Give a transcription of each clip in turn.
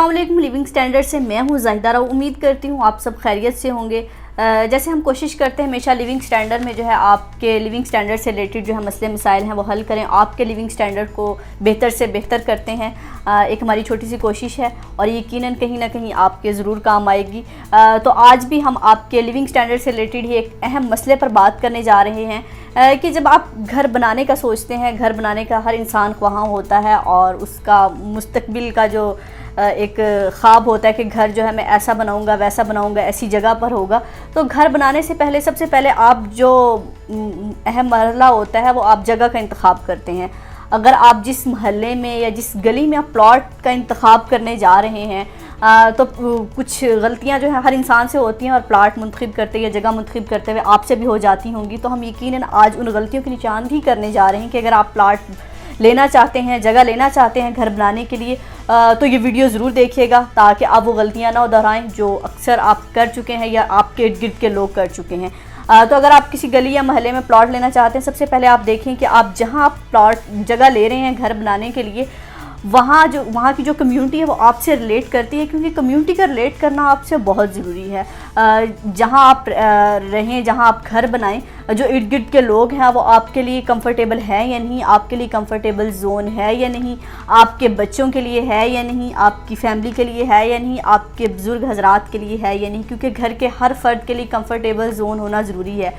अस्सलाम वालेकुम। Living standard से मैं हूँ ज़ाहिदा राव। उम्मीद करती हूँ आप सब खैरियत से होंगे। जैसे हम कोशिश करते हैं हमेशा लिविंग स्टैंडर्ड में जो है आपके लिविंग स्टैंडर्ड से रिलेटेड जो है मसले मसाइल हैं वो हल करें, आपके लिविंग स्टैंडर्ड को बेहतर से बेहतर करते हैं। एक हमारी छोटी सी कोशिश है और यकीनन कहीं ना कहीं आपके ज़रूर काम आएगी। तो आज भी हम आपके लिविंग स्टैंडर्ड से रिलेटेड ही एक अहम मसले पर बात करने जा रहे हैं कि जब आप घर बनाने का सोचते हैं, घर बनाने का हर इंसान ख्वाह होता है और उसका मुस्तकबिल का जो एक ख्वाब होता है कि घर जो है मैं ऐसा बनाऊंगा, वैसा बनाऊंगा, ऐसी जगह पर होगा। तो घर बनाने से पहले सबसे पहले आप जो अहम मरहला होता है वो आप जगह का इंतखाब करते हैं। अगर आप जिस महल्ले में या जिस गली में आप प्लॉट का इंतखाब करने जा रहे हैं तो कुछ गलतियां जो है हर इंसान से होती हैं और प्लाट मुंतखब करते या जगह मुंतखब करते हुए आपसे भी हो जाती होंगी। तो हम यकीनन आज उन गलतियों की निशानदही करने जा रहे हैं कि अगर आप प्लाट लेना चाहते हैं, जगह लेना चाहते हैं घर बनाने के लिए, तो ये वीडियो ज़रूर देखिएगा ताकि आप वो गलतियां ना दोहराएं जो अक्सर आप कर चुके हैं या आपके इर्द गिर्द के लोग कर चुके हैं। तो अगर आप किसी गली या महल्ले में प्लॉट लेना चाहते हैं, सबसे पहले आप देखें कि आप जहां आप प्लॉट जगह ले रहे हैं घर बनाने के लिए, वहाँ की जो कम्युनिटी है वो आपसे रिलेट करती है, क्योंकि कम्युनिटी का रिलेट करना आपसे बहुत ज़रूरी है। जहाँ आप रहें, जहाँ आप घर बनाएं, जो इर्द गिर्द के लोग हैं वो आपके लिए कंफर्टेबल है या नहीं, आपके लिए कंफर्टेबल जोन है या नहीं, आपके बच्चों के लिए है या नहीं, आपकी फैमिली के लिए है या नहीं, आपके बुज़ुर्ग हजरात के लिए है या नहीं, क्योंकि घर के हर फ़र्द के लिए कंफर्टेबल जोन होना ज़रूरी है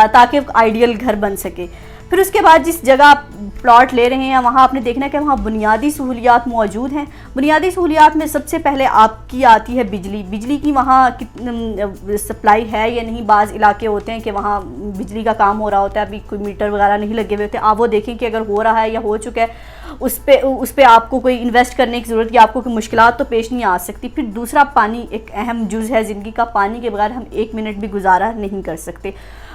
ताकि आइडियल घर बन सके। फिर उसके बाद जिस जगह आप प्लॉट ले रहे हैं वहाँ आपने देखना है कि वहाँ बुनियादी सहूलियात मौजूद हैं। बुनियादी सहूलियात में सबसे पहले आपकी आती है बिजली। बिजली की वहाँ कितनी सप्लाई है या नहीं। बाज़ इलाके होते हैं कि वहाँ बिजली का काम हो रहा होता है, अभी कोई मीटर वगैरह नहीं लगे हुए होते। आप वो देखें कि अगर हो रहा है या हो चुका है उस पर आपको कोई इन्वेस्ट करने की ज़रूरत, या आपको कोई मुश्किलात तो पेश नहीं आ सकती। फिर दूसरा, पानी एक अहम जुज़ है ज़िंदगी का। पानी के बगैर हम एक मिनट भी गुजारा नहीं कर सकते।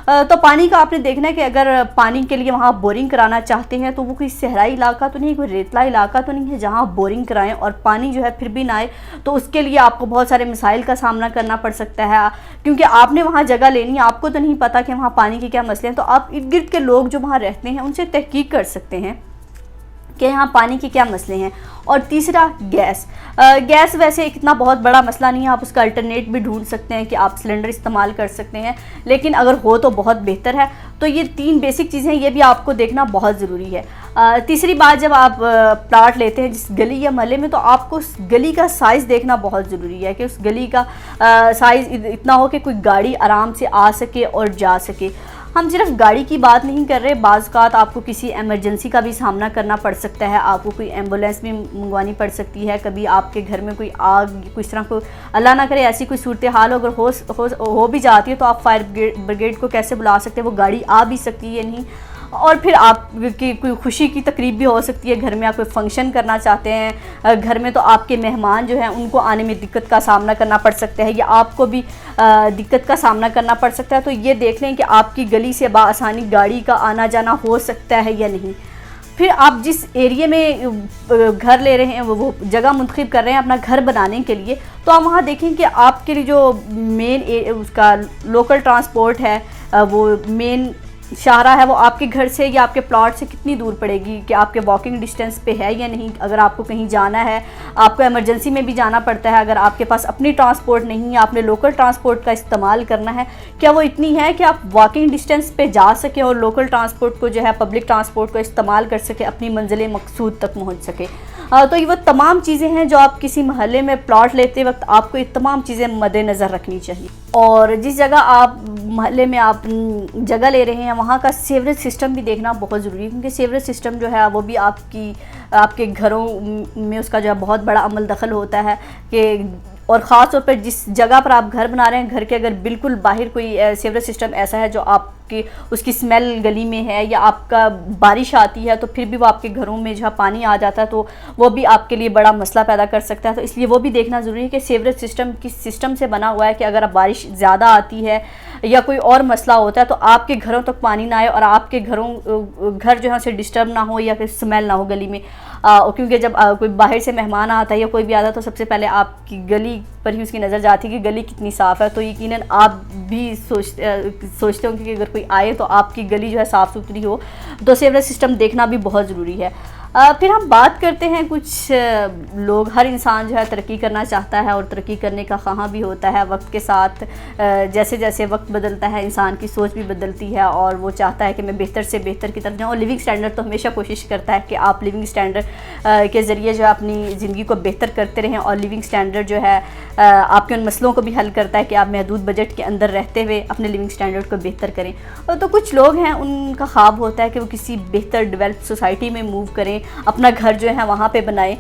तो पानी का आपने देखना है कि अगर पानी के लिए वहाँ बोरिंग कराना चाहते हैं तो वो कोई सहराई इलाका तो नहीं, कोई रेतला इलाका तो नहीं है जहाँ आप बोरिंग कराएं और पानी जो है फिर भी ना आए। तो उसके लिए आपको बहुत सारे मसाइल का सामना करना पड़ सकता है, क्योंकि आपने वहाँ जगह लेनी है, आपको तो नहीं पता कि वहाँ पानी के क्या मसले हैं। तो आप इर्द गिर्द के लोग जो वहाँ रहते हैं उनसे तहकीक कर सकते हैं कि यहाँ पानी के क्या मसले हैं। और तीसरा, गैस। गैस वैसे इतना बहुत बड़ा मसला नहीं है, आप उसका अल्टरनेट भी ढूंढ सकते हैं कि आप सिलेंडर इस्तेमाल कर सकते हैं, लेकिन अगर हो तो बहुत बेहतर है। तो ये 3 बेसिक चीज़ें, ये भी आपको देखना बहुत ज़रूरी है। तीसरी बात, जब आप प्लाट लेते हैं जिस गली या महल्ले में, तो आपको उस गली का साइज़ देखना बहुत ज़रूरी है कि उस गली का साइज़ इतना हो कि कोई गाड़ी आराम से आ सके और जा सके। हम सिर्फ गाड़ी की बात नहीं कर रहे, बाज़-औक़ात आपको किसी एमरजेंसी का भी सामना करना पड़ सकता है, आपको कोई एम्बुलेंस भी मंगवानी पड़ सकती है, कभी आपके घर में कोई आग, कोई इस तरह को अल्लाह ना करे ऐसी कोई सूरत हाल अगर हो भी जाती है तो आप फायर ब्रिगेड को कैसे बुला सकते हैं, वो गाड़ी आ भी सकती है नहीं। और फिर आपकी कोई खुशी की तकरीब भी हो सकती है, घर में आप कोई फंक्शन करना चाहते हैं घर में, तो आपके मेहमान जो हैं उनको आने में दिक्कत का सामना करना पड़ सकता है या आपको भी दिक्कत का सामना करना पड़ सकता है। तो ये देख लें कि आपकी गली से बाआसानी गाड़ी का आना जाना हो सकता है या नहीं। फिर आप जिस एरिया में घर ले रहे हैं, वो जगह मुंतखब कर रहे हैं अपना घर बनाने के लिए, तो आप वहाँ देखें कि आपके लिए जो मेन उसका लोकल ट्रांसपोर्ट है, वो मेन शाहरा है, वो आपके घर से या आपके प्लॉट से कितनी दूर पड़ेगी, कि आपके वॉकिंग डिस्टेंस पे है या नहीं। अगर आपको कहीं जाना है, आपको इमरजेंसी में भी जाना पड़ता है, अगर आपके पास अपनी ट्रांसपोर्ट नहीं है, आपने लोकल ट्रांसपोर्ट का इस्तेमाल करना है, क्या वो इतनी है कि आप वॉकिंग डिस्टेंस पे जा सके और लोकल ट्रांसपोर्ट को जो है, पब्लिक ट्रांसपोर्ट को इस्तेमाल कर सके, अपनी मंजिल मकसूद तक पहुँच सके। तो ये वो तमाम चीज़ें हैं जो आप किसी महल्ले में प्लॉट लेते वक्त आपको ये तमाम चीज़ें मद्देनज़र रखनी चाहिए। और जिस जगह आप महल्ले में आप जगह ले रहे हैं वहाँ का सीवरेज सिस्टम भी देखना बहुत ज़रूरी है, क्योंकि सीवरेज सिस्टम जो है वो भी आपके घरों में उसका जो है बहुत बड़ा अमल दखल होता है कि, और ख़ास तौर पर जिस जगह पर आप घर बना रहे हैं, घर के अगर बिल्कुल बाहर कोई सीवरेज सिस्टम ऐसा है जो आपकी उसकी स्मेल गली में है, या आपका बारिश आती है तो फिर भी वो आपके घरों में जहाँ पानी आ जाता है तो वो भी आपके लिए बड़ा मसला पैदा कर सकता है। तो इसलिए वो भी देखना ज़रूरी है कि सीवरेज सिस्टम किस सिस्टम से बना हुआ है कि अगर बारिश ज़्यादा आती है या कोई और मसला होता है तो आपके घरों तक पानी ना आए और आपके घर जो है उसे डिस्टर्ब ना हो या फिर स्मेल ना हो गली में। क्योंकि जब कोई बाहर से मेहमान आता है या कोई भी आता है तो सबसे पहले आपकी गली पर ही उसकी नज़र जाती है कि गली कितनी साफ़ है। तो यकीनन आप भी सोचते होंगे कि अगर कोई आए तो आपकी गली जो है साफ़ सुथरी हो। तो सीवरेज सिस्टम देखना भी बहुत ज़रूरी है। फिर हम बात करते हैं कुछ लोग, हर इंसान जो है तरक्की करना चाहता है और तरक्की करने का ख़्वाह भी होता है। वक्त के साथ जैसे जैसे वक्त बदलता है इंसान की सोच भी बदलती है और वो चाहता है कि मैं बेहतर से बेहतर की तरफ जाऊँ। और लिविंग स्टैंडर्ड तो हमेशा कोशिश करता है कि आप लिविंग स्टैंडर्ड के ज़रिए जो है अपनी ज़िंदगी को बेहतर करते रहें। और लिविंग स्टैंडर्ड जो है आपके उन मसलों को भी हल करता है कि आप महदूद बजट के अंदर रहते हुए अपने लिविंग स्टैंडर्ड को बेहतर करें। तो कुछ लोग हैं उनका ख्वाब होता है कि वो किसी बेहतर डेवलप सोसाइटी में मूव करें, अपना घर जो है वहाँ पे बनाएं।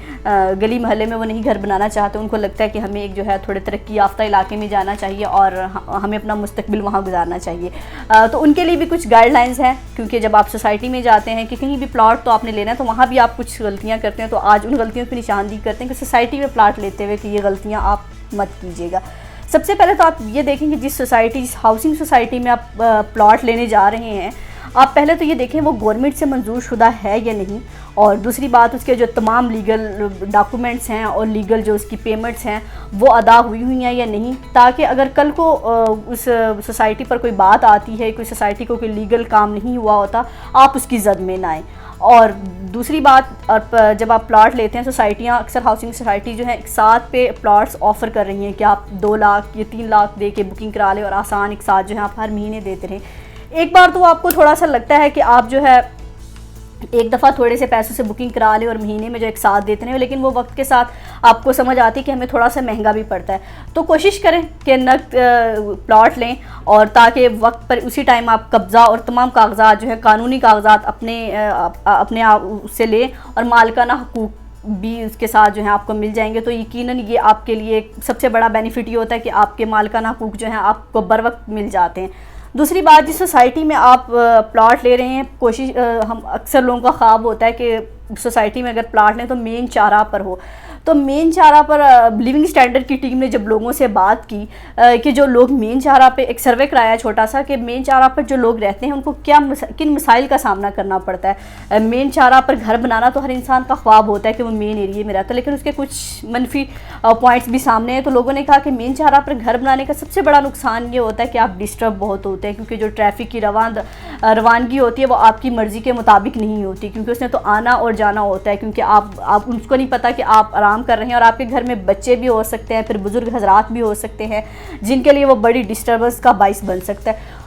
गली मोहल्ले में वो नहीं घर बनाना चाहते, उनको लगता है कि हमें एक जो है थोड़े तरक्की याफ्ता इलाके में जाना चाहिए और हमें अपना मुस्तकबिल वहाँ गुजारना चाहिए। तो उनके लिए भी कुछ गाइडलाइंस हैं, क्योंकि जब आप सोसाइटी में जाते हैं कि कहीं भी प्लॉट तो आपने लेना है तो वहाँ भी आप कुछ गलतियाँ करते हैं। तो आज उन गलतियों की निशानदेही करते हैं कि सोसाइटी में प्लॉट लेते हुए कि ये गलतियाँ आप मत कीजिएगा। सबसे पहले तो आप ये देखेंगे जिस सोसाइटी, जिस हाउसिंग सोसाइटी में आप प्लॉट लेने जा रहे हैं, आप पहले तो ये देखें वो गवर्नमेंट से मंजूर शुदा है या नहीं। और दूसरी बात, उसके जो तमाम लीगल डॉक्यूमेंट्स हैं और लीगल जो उसकी पेमेंट्स हैं वो अदा हुई हैं या नहीं, ताकि अगर कल को उस सोसाइटी पर कोई बात आती है, कोई सोसाइटी को कोई लीगल काम नहीं हुआ होता, आप उसकी जद में ना आएँ। और दूसरी बात, जब आप प्लॉट लेते हैं, सोसाइटियाँ अक्सर हाउसिंग सोसाइटी जो है एक साथ पे प्लॉट्स ऑफ़र कर रही हैं कि आप 2 लाख या 3 लाख दे के बुकिंग करा लें और आसान एक साथ जो है आप हर महीने देते रहें। एक बार तो आपको थोड़ा सा लगता है कि आप जो है एक दफ़ा थोड़े से पैसों से बुकिंग करा लें और महीने में जो एक साथ देते हैं, लेकिन वो वक्त के साथ आपको समझ आती है कि हमें थोड़ा सा महंगा भी पड़ता है। तो कोशिश करें कि नकद प्लॉट लें और ताकि वक्त पर उसी टाइम आप कब्ज़ा और तमाम कागजात जो है कानूनी कागजात अपने आप उससे लें और मालिकाना हकूक़ भी उसके साथ जो है आपको मिल जाएंगे। तो यकीनन ये आपके लिए सबसे बड़ा बेनिफिट ये होता है कि आपके मालिकाना हकूक़ जो है आपको बर वक्त मिल जाते हैं। दूसरी बात, जिस सोसाइटी में आप प्लॉट ले रहे हैं, कोशिश हम अक्सर लोगों का ख्वाब होता है कि सोसाइटी में अगर प्लॉट लें तो मेन चारा पर हो। तो मेन चारा पर लिविंग स्टैंडर्ड की टीम ने जब लोगों से बात की कि जो लोग मेन चारा पे एक सर्वे कराया छोटा सा कि मेन चारा पर जो लोग रहते हैं उनको किन मसाइल का सामना करना पड़ता है। मेन चारा पर घर बनाना तो हर इंसान का ख्वाब होता है कि वो मेन एरिया में रहता है, लेकिन उसके कुछ मनफी पॉइंट्स भी सामने हैं। तो लोगों ने कहा कि मेन चारा पर घर बनाने का सबसे बड़ा नुकसान ये होता है कि आप डिस्टर्ब बहुत होते हैं, क्योंकि जो ट्रैफिक की रवानगी होती है वो आपकी मर्ज़ी के मुताबिक नहीं होती, क्योंकि उसने तो आना और जाना होता है, क्योंकि आप उसको नहीं पता कि आप आराम कर रहे हैं और आपके घर में बच्चे भी हो सकते हैं, फिर बुजुर्ग हजरात भी हो सकते हैं जिनके लिए वो बड़ी डिस्टर्बेंस का बाइस बन सकता है।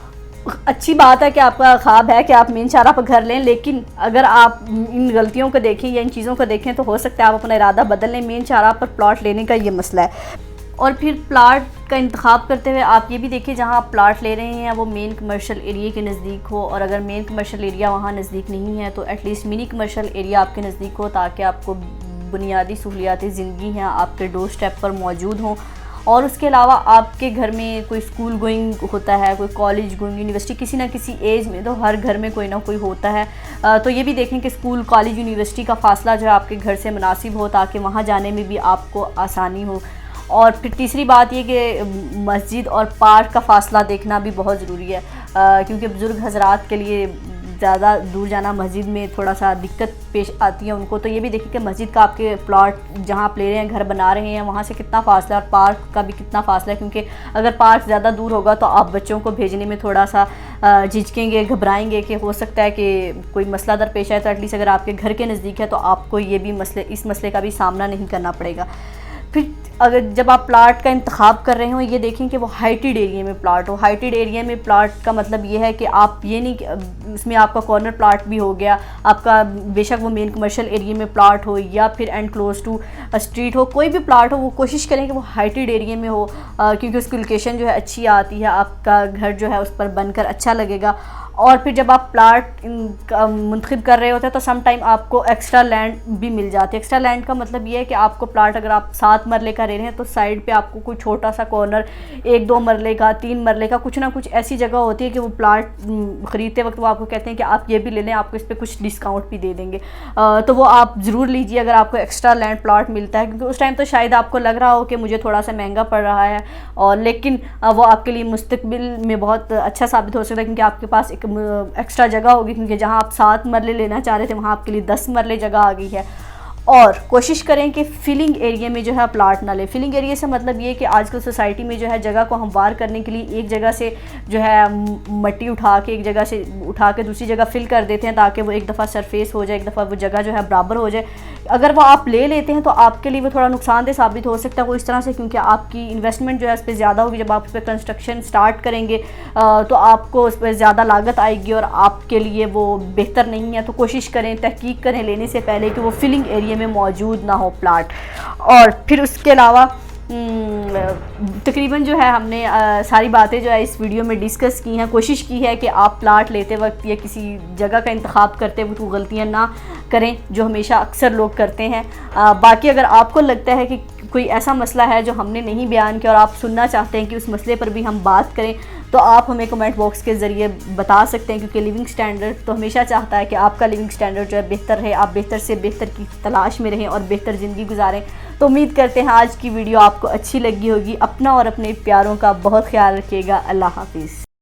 अच्छी बात है कि आपका ख्वाब है कि आप मेन चारा पर घर लें, लेकिन अगर आप इन गलतियों को देखें या इन चीज़ों को देखें तो हो सकता है आप अपना इरादा बदल लें। मेन चारा पर प्लॉट लेने का ये मसला है। और फिर प्लाट का इंतखाब करते हुए आप ये भी देखिए जहाँ आप प्लाट ले रहे हैं वो मेन कमर्शियल एरिया के नज़दीक हो, और अगर मेन कमर्शियल एरिया वहाँ नज़दीक नहीं है तो एटलीस्ट मिनी कमर्शियल एरिया आपके नज़दीक हो, ताकि आपको बुनियादी सहूलियाती ज़िंदगी हैं आपके डोर स्टेप पर मौजूद हों। और उसके अलावा आपके घर में कोई स्कूल गोइंग होता है, कोई कॉलेज गोइंग, यूनिवर्सिटी, किसी ना किसी एज में तो हर घर में कोई ना कोई होता है। तो ये भी देखें कि स्कूल, कॉलेज, यूनिवर्सिटी का फ़ासला जो है आपके घर से मुनासिब हो, ताकि वहाँ जाने में भी आपको आसानी हो। और फिर तीसरी बात ये कि मस्जिद और पार्क का फ़ासला देखना भी बहुत ज़रूरी है, क्योंकि बुज़ुर्ग हज़रात के लिए ज़्यादा दूर जाना मस्जिद में थोड़ा सा दिक्कत पेश आती है उनको। तो ये भी देखिए कि मस्जिद का आपके प्लॉट जहाँ आप ले रहे हैं, घर बना रहे हैं, वहाँ से कितना फ़ासला है और पार्क का भी कितना फ़ासला है, क्योंकि अगर पार्क ज़्यादा दूर होगा तो आप बच्चों को भेजने में थोड़ा सा झिझकेंगे, घबराएंगे कि हो सकता है कि कोई मसला दरपेश आए। तो एटलीस्ट अगर आपके घर के नज़दीक है तो आपको ये भी इस मसले का भी सामना नहीं करना पड़ेगा। फिर अगर जब आप प्लाट का इंतखाब कर रहे हो, ये देखें कि वो हाइटेड एरिया में प्लाट हो। हाइटेड एरिया में प्लाट का मतलब ये है कि आप ये नहीं कि उसमें आपका कॉर्नर प्लाट भी हो गया, आपका बेशक वो मेन कमर्शियल एरिया में प्लाट हो या फिर एंड क्लोज टू स्ट्रीट हो, कोई भी प्लाट हो, वो कोशिश करें कि वो हाइटेड एरिया में हो, क्योंकि उसकी लोकेशन जो है अच्छी आती है, आपका घर जो है उस पर बनकर अच्छा लगेगा। और फिर जब आप प्लाट मुंतखब कर रहे होते हैं तो सम टाइम आपको एक्स्ट्रा लैंड भी मिल जाती है। एक्स्ट्रा लैंड का मतलब ये है कि आपको प्लाट अगर आप 7 मरले का ले रहे हैं तो साइड पे आपको कोई छोटा सा कॉर्नर 1-2 मरले का, 3 मरले का, कुछ ना कुछ ऐसी जगह होती है कि वो प्लाट ख़रीदते वक्त वो आपको कहते हैं कि आप ये भी ले लें, आपको इस पर कुछ डिस्काउंट भी दे देंगे। तो वो आप ज़रूर लीजिए अगर आपको एक्स्ट्रा लैंड प्लाट मिलता है, क्योंकि उस टाइम तो शायद आपको लग रहा हो कि मुझे थोड़ा सा महंगा पड़ रहा है, और लेकिन वो आपके लिए मुस्तकबिल में बहुत अच्छा साबित हो सकता है, क्योंकि आपके पास एक एक्स्ट्रा जगह होगी, क्योंकि जहां आप 7 मरले लेना चाह रहे थे वहां आपके लिए 10 मरले जगह आ गई है। और कोशिश करें कि फिलिंग एरिया में जो है प्लाट ना लें। फिलिंग एरिया से मतलब ये कि आजकल सोसाइटी में जो है जगह को हमवार करने के लिए एक जगह से जो है मिट्टी उठा के एक जगह से उठा के दूसरी जगह फिल कर देते हैं ताकि वो एक दफ़ा सरफेस हो जाए, एक दफ़ा वो जगह जो है बराबर हो जाए। अगर वो आप ले लेते हैं तो आपके लिए वो थोड़ा नुकसानदेह साबित हो सकता है वो इस तरह से, क्योंकि आपकी इन्वेस्टमेंट जो है उस पर ज़्यादा होगी। जब आप उस पर कंस्ट्रक्शन स्टार्ट करेंगे तो आपको उस पर ज़्यादा लागत आएगी और आपके लिए वो बेहतर नहीं है। तो कोशिश करें, तहकीक करें लेने से पहले कि वो फिलिंग एरिया में मौजूद ना हो प्लाट। और फिर उसके अलावा तकरीबन जो है हमने सारी बातें जो है इस वीडियो में डिस्कस की हैं। कोशिश की है कि आप प्लाट लेते वक्त या किसी जगह का इंतखाब करते वक्त वो गलतियाँ ना करें जो हमेशा अक्सर लोग करते हैं। बाकी अगर आपको लगता है कि कोई ऐसा मसला है जो हमने नहीं बयान किया और आप सुनना चाहते हैं कि उस मसले पर भी हम बात करें तो आप हमें कमेंट बॉक्स के ज़रिए बता सकते हैं, क्योंकि लिविंग स्टैंडर्ड तो हमेशा चाहता है कि आपका लिविंग स्टैंडर्ड जो है बेहतर रहे, आप बेहतर से बेहतर की तलाश में रहें और बेहतर ज़िंदगी गुजारें। तो उम्मीद करते हैं आज की वीडियो आपको अच्छी लगी होगी। अपना और अपने प्यारों का बहुत ख्याल रखिएगा। अल्लाह हाफिज़।